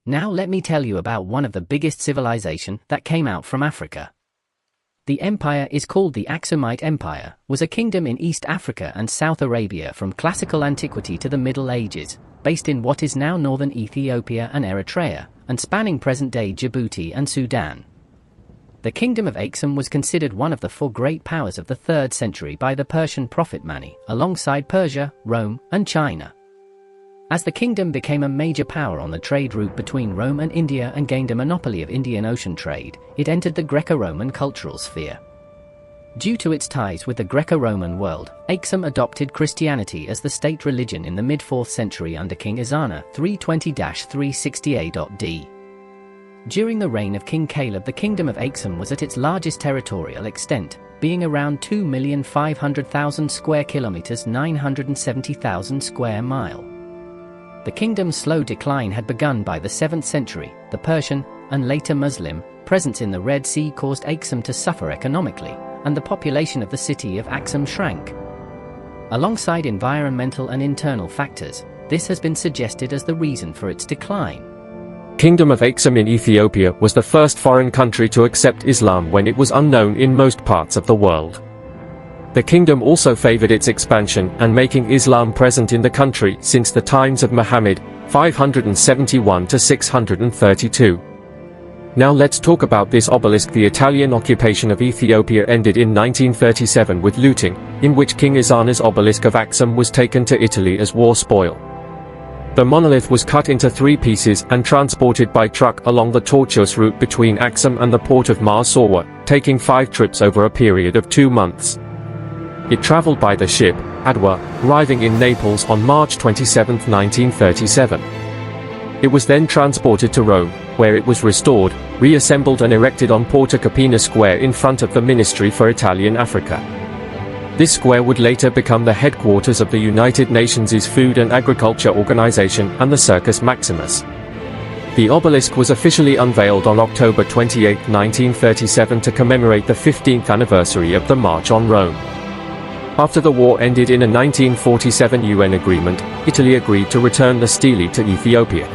Now let me tell you about one of the biggest civilization that came out from Africa. The empire is called the Aksumite Empire, was a kingdom in East Africa and South Arabia from classical antiquity to the Middle Ages, based in what is now northern Ethiopia and Eritrea, and spanning present-day Djibouti and Sudan. The kingdom of Aksum was considered one of the four great powers of the 3rd century by the Persian prophet Mani, alongside Persia, Rome, and China. As the kingdom became a major power on the trade route between Rome and India and gained a monopoly of Indian Ocean trade, it entered the Greco-Roman cultural sphere. Due to its ties with the Greco-Roman world, Aksum adopted Christianity as the state religion in the mid-4th century under King Ezana 320-360 AD. During the reign of King Caleb, the kingdom of Aksum was at its largest territorial extent, being around 2,500,000 square kilometers, 970,000 square mile. The kingdom's slow decline had begun by the 7th century. The Persian, and later Muslim, presence in the Red Sea caused Aksum to suffer economically, and the population of the city of Aksum shrank. Alongside environmental and internal factors, this has been suggested as the reason for its decline. Kingdom of Aksum in Ethiopia was the first foreign country to accept Islam when it was unknown in most parts of the world. The kingdom also favored its expansion and making Islam present in the country since the times of Muhammad, 571 to 632. Now let's talk about this obelisk. The Italian occupation of Ethiopia ended in 1937 with looting, in which King Ezana's obelisk of Aksum was taken to Italy as war spoil. The monolith was cut into 3 pieces and transported by truck along the tortuous route between Aksum and the port of Marsawa, taking 5 trips over a period of 2 months. It traveled by the ship, Adwa, arriving in Naples on March 27, 1937. It was then transported to Rome, where it was restored, reassembled and erected on Porta Capena Square in front of the Ministry for Italian Africa. This square would later become the headquarters of the United Nations' Food and Agriculture Organization and the Circus Maximus. The obelisk was officially unveiled on October 28, 1937 to commemorate the 15th anniversary of the March on Rome. After the war ended in a 1947 UN agreement, Italy agreed to return the stele to Ethiopia.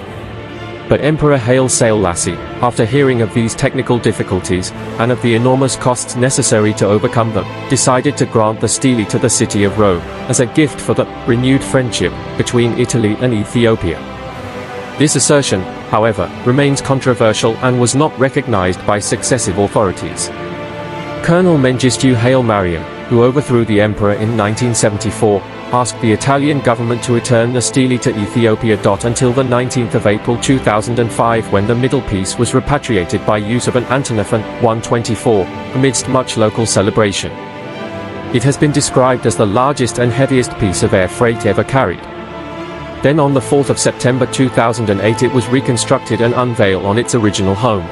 But Emperor Haile Selassie, after hearing of these technical difficulties, and of the enormous costs necessary to overcome them, decided to grant the stele to the city of Rome, as a gift for the renewed friendship between Italy and Ethiopia. This assertion, however, remains controversial and was not recognized by successive authorities. Colonel Mengistu Haile Mariam, who overthrew the emperor in 1974, asked the Italian government to return the stele to Ethiopia. Until the 19th of April 2005, when the middle piece was repatriated by use of an Antonov 124, amidst much local celebration. It has been described as the largest and heaviest piece of air freight ever carried. Then on the 4th of September 2008 it was reconstructed and unveiled on its original home.